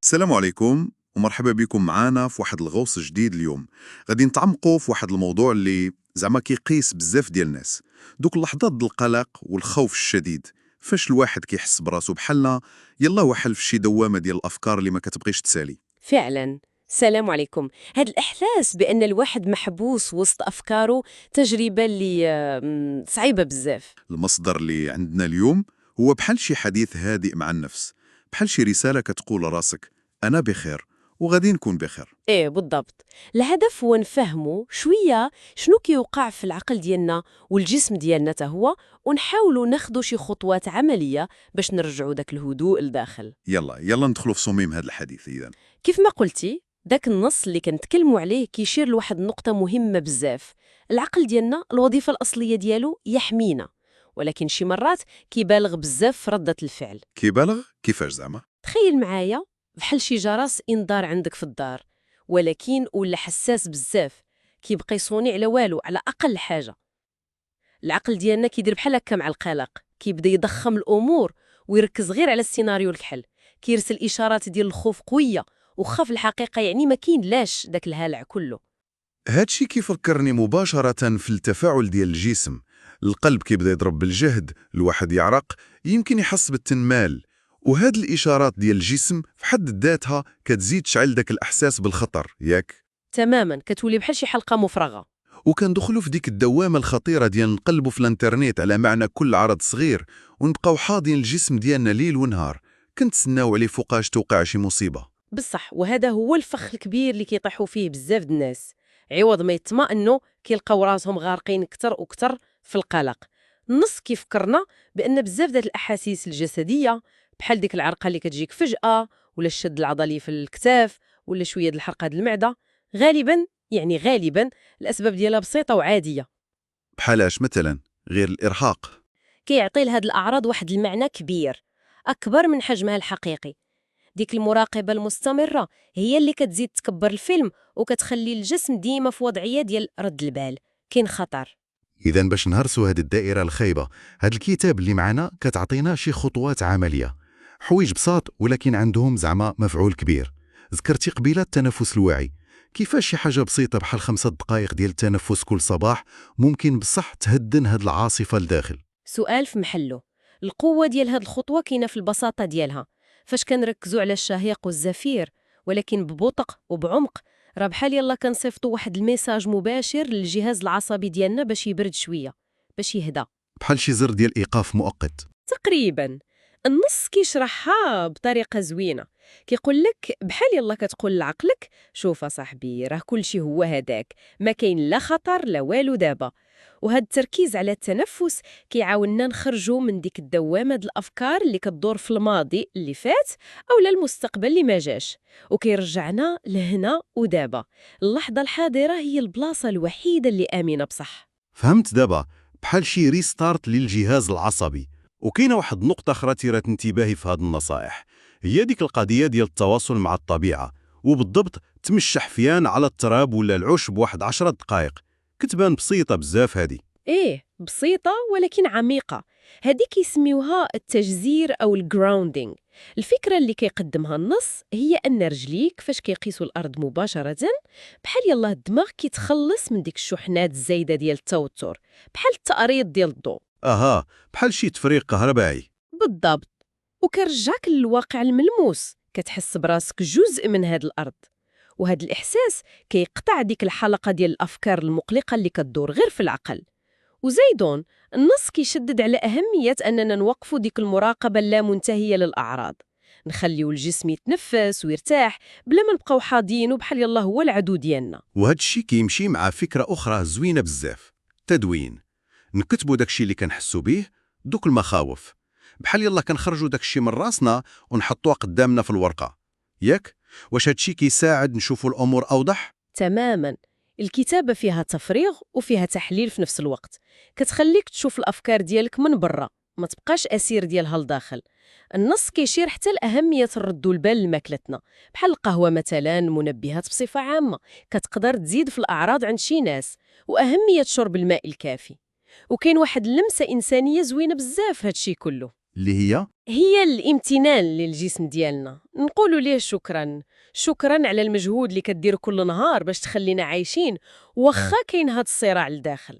السلام عليكم ومرحبا بكم معانا في واحد الغوص جديد اليوم. غادي نتعمقوا في واحد الموضوع اللي زعما كيقيس بزاف ديال الناس، دوك اللحظات ديال القلق والخوف الشديد، فاش الواحد كيحس براسو بحالنا يلا وحل في شي دوامة ديال الأفكار اللي ما كتبغيش تسالي. فعلا. السلام عليكم. هذا الإحساس بأن الواحد محبوس وسط أفكاره تجربة اللي صعيبة بزاف. المصدر اللي عندنا اليوم هو بحال شي حديث هادئ مع النفس، بحال شي رسالة كتقول راسك أنا بخير وغادي نكون بخير. إيه بالضبط. الهدف هو نفهمه شوية شنو كيوقع في العقل ديالنا والجسم ديالنا هو، ونحاولوا ناخدوا شي خطوات عملية باش نرجعوا داك الهدوء لداخل. يلا ندخلوا في صميم هذا الحديث إذن. كيف ما قلتي، داك النص اللي كنتكلموا عليه كيشير لواحد نقطة مهمة بزاف. العقل ديالنا الوظيفة الأصلية ديالو يحمينا، ولكن شي مرات كيبالغ بزاف في ردة الفعل. كيبالغ كيفاش زعما؟ تخيل معايا بحال شي جرس انذار عندك في الدار، ولكن ولا حساس بزاف، كيبقى يصوني على والو على أقل حاجة. العقل ديالنا كيدير بحال هكا مع القلق، كيبدا يضخم الأمور ويركز غير على السيناريو الكحل، كيرسل إشارات ديال الخوف قوية، وخا في الحقيقة يعني ما كاين لاش داك الهلع كله. هادشي كيفكرني مباشرة في التفاعل ديال الجسم. القلب كيبدا يضرب بالجهد، الواحد يعرق، يمكن يحس بالتنمال، وهاد الإشارات ديال الجسم في حد ذاتها كتزيد تشعل داك الإحساس بالخطر، ياك؟ تماما، كتولي بحال شي حلقة مفرغة. وكندخلوا في ديك الدوامة الخطيرة ديال نقلبوا في الانترنت على معنى كل عرض صغير، ونبقاو حاضين الجسم ديالنا ليل ونهار، كنتسناو عليه فوقاش توقع شي مصيبة. بصح، وهذا هو الفخ الكبير اللي كيطيحوا فيه بزاف د الناس. عوض ما يطمئنوا كيلقاو راسهم غارقين كتر وكتر في القلق. النص كيفكرنا بأن بزاف ديال الأحاسيس الجسدية، بحال ديك العرقة اللي كتجيك فجأة، ولا الشد العضلي في الكتاف، ولا شوية د الحرقة د المعدة، غالباً الأسباب ديالها بسيطة وعادية. بحالاش مثلا؟ غير الإرهاق؟ كيعطي لهاد الأعراض واحد المعنى كبير أكبر من حجمها الحقيقي. ديك المراقبة المستمرة هي اللي كتزيد تكبر الفيلم وكتخلي الجسم ديما في وضعية ديال رد البال، كاين خطر. إذا باش نهرسوا هذه الدائرة الخايبة، هذا الكتاب اللي معنا كتعطينا شي خطوات عملية، حوايج بساط ولكن عندهم زعما مفعول كبير. ذكرتي قبيله التنفس الواعي، كيفاش شي حاجة بسيطة بحال 5 دقائق ديال التنفس كل صباح ممكن بصح تهدن هاد العاصفة لداخل؟ سؤال في محله. القوة ديال هاد الخطوة كاينة في البساطة ديالها، فاش كنركزوا على الشهيق والزفير ولكن ببطء وبعمق، راه بحال يلا كنصيفطوا واحد الميساج مباشر للجهاز العصبي ديالنا باش يبرد شوية، باش يهدى. بحال شي زر ديال إيقاف مؤقت. تقريبا. النص كيشرحها بطريقة زوينة، كيقول لك بحال يلا كتقول لعقلك شوف صاحبي، راه كل شيء هو هداك، ما كاين لا خطر لا والو دابا. وهذا التركيز على التنفس كيعاوننا نخرجوا من ديك الدوامة د الأفكار اللي كتدور في الماضي اللي فات أو للمستقبل اللي ما جاش، وكيرجعنا لهنا ودابا. اللحظة الحاضرة هي البلاصة الوحيدة اللي آمنة بصح. فهمت دابا، بحال شي ريستارت للجهاز العصبي. وكاينه واحد نقطة أخرى تيرات انتباهي في هاد النصائح، هي ديك القضية ديال التواصل مع الطبيعة، وبالضبط تمشى حفيان على التراب ولا العشب واحد 10 دقائق. كتبان بسيطة بزاف هادي. إيه بسيطة ولكن عميقة. هذه كيسميوها التجزير أو الجراوندينج. الفكرة اللي كيقدمها النص هي أن رجليك فاش كيقيسوا الأرض مباشرة، بحال يلا الدماغ كيتخلص من ديك الشحنات الزايدة ديال التوتر، بحال التأريض ديال الضوء. بحال شي تفريغ كهربائي. بالضبط. وكرجعك للواقع الملموس، كتحس براسك جزء من هاد الأرض. وهاد الإحساس كيقطع ديك الحلقة ديال الأفكار المقلقة اللي كتدور غير في العقل. وزيدون النص كيشدد على أهمية أننا نوقفوا ديك المراقبة اللامنتهية للأعراض، نخليو الجسم يتنفس ويرتاح بلا ما نبقاو حاضين وبحال يلا هو العدو ديالنا. وهاد الشي كيمشي مع فكرة أخرى زوينة بزاف، تدوين. نكتبوا داكشي اللي كنحسوا بيه، دوك المخاوف، بحال يلا كنخرجوا داكشي من راسنا ونحطوه قدامنا في الورقة، ياك؟ واش هادشي كيساعد نشوفوا الأمور أوضح؟ تماماً. الكتابة فيها تفريغ وفيها تحليل في نفس الوقت، كتخليك تشوف الأفكار ديالك من برا، ما تبقاش أسير ديالها لداخل. النص كيشير حتى لأهمية الرد البال لماكلتنا، بحال القهوة مثلا، منبهات بصفة عامة كتقدر تزيد في الأعراض عند شي ناس، وأهمية شرب الماء الكافي. وكاين واحد اللمسة إنسانية زوينة بزاف هادشي كله، اللي هي هي الامتنان للجسم ديالنا، نقولوا ليه شكرا على المجهود اللي كديرو كل نهار باش تخلينا عايشين واخا كاين هاد الصراع لداخل.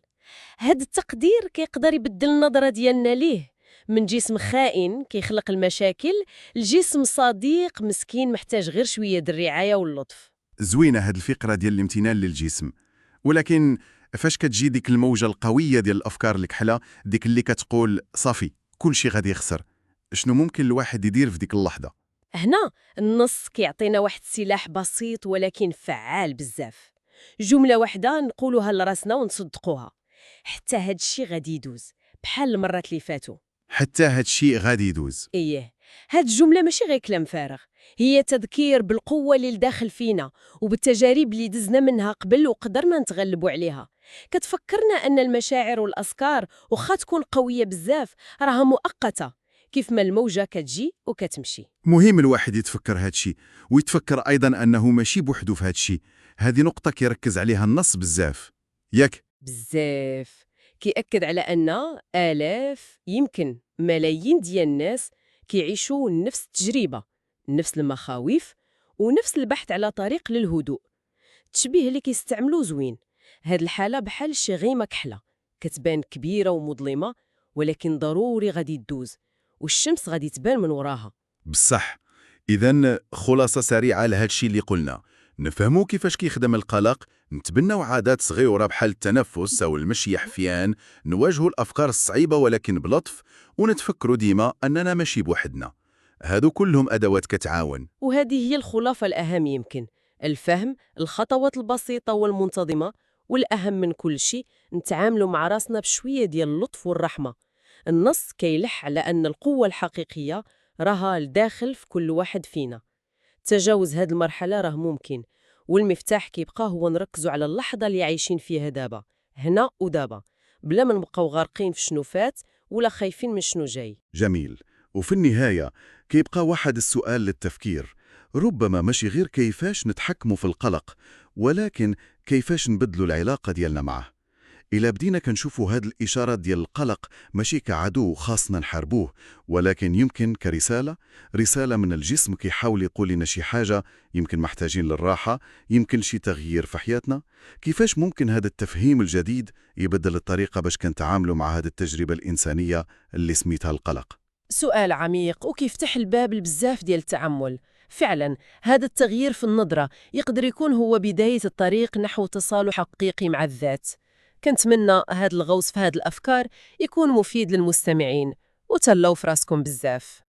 هاد التقدير كيقدر يبدل النظرة ديالنا ليه، من جسم خائن كيخلق المشاكل لجسم صديق مسكين محتاج غير شوية د الرعاية واللطف. زوينة هاد الفكرة ديال الامتنان للجسم، ولكن فاش كتجي ديك الموجة القوية ديال الأفكار الكحلة، ديك اللي كتقول صافي كل شيء غادي يخسر، شنو ممكن الواحد يدير في ديك اللحظة؟ هنا النص كيعطينا واحد السلاح بسيط ولكن فعال بزاف. جملة واحدة نقولوها لراسنا ونصدقوها: حتى هاد الشي غادي يدوز بحال المرات اللي فاتوا. حتى هاد الشيء غادي يدوز. ايه، هاد الجملة ماشي غير كلام فارغ، هي تذكير بالقوة اللي لداخل فينا وبالتجارب اللي دزنا منها قبل وقدرنا نتغلبوا عليها. كتفكرنا أن المشاعر والأفكار وخا تكون قوية بزاف راها مؤقتة، كيف ما الموجة كتجي وكتمشي. مهم الواحد يتفكر هاد الشيء، ويتفكر أيضا أنه ماشي بوحدو في هاد الشيء. هذه نقطة كيركز عليها النص بزاف، ياك؟ بزاف. كيأكد على أن آلاف يمكن ملايين ديال الناس كيعيشوا نفس التجربة، نفس المخاوف ونفس البحث على طريق للهدوء. التشبيه اللي كيستعملوه زوين، هاد الحالة بحال شي غيمة كحلة كتبان كبيرة ومظلمة، ولكن ضروري غادي تدوز والشمس غادي تبان من وراها. بصح. إذن خلاصة سريعة لهاد الشيء اللي قلنا: نفهموا كيفاش كيخدم القلق، نتبناو عادات صغيرة بحال التنفس أو المشي حفيان، نواجهوا الأفكار الصعيبة ولكن بلطف، ونتفكروا ديما أننا ماشي بوحدنا. هادو كلهم أدوات كتعاون. وهذه هي الخلاصة الأهم، يمكن الفهم، الخطوات البسيطة والمنتظمة، والأهم من كل شيء نتعاملوا مع راسنا بشوية ديال اللطف والرحمة. النص كيلح على أن القوة الحقيقية راها الداخل في كل واحد فينا. تجاوز هذه المرحلة راه ممكن، والمفتاح كيبقى هو نركزوا على اللحظة اللي عايشين فيها دابا، هنا ودابا، بلا ما نبقاو غارقين في شنو فات ولا خايفين من شنو جاي. جميل. وفي النهاية كيبقى واحد السؤال للتفكير، ربما ماشي غير كيفاش نتحكموا في القلق، ولكن كيفاش نبدلوا العلاقة ديالنا معه. إلا بدينا كنشوفوا هاد الإشارات ديال القلق ماشي كعدو خاصنا نحاربوه، ولكن يمكن رسالة من الجسم كيحاول يقول لنا شي حاجة، يمكن محتاجين للراحة، يمكن شي تغيير في حياتنا. كيفاش ممكن هذا التفهيم الجديد يبدل الطريقة باش كنتعاملوا مع هذه التجربة الإنسانية اللي سميتها القلق؟ سؤال عميق وكيفتح الباب لبزاف ديال التأمل. فعلا هذا التغيير في النظرة يقدر يكون هو بداية الطريق نحو تصالح حقيقي مع الذات. كنتمنى هذا الغوص في هذه الأفكار يكون مفيد للمستمعين، وتهلاو في راسكم بزاف.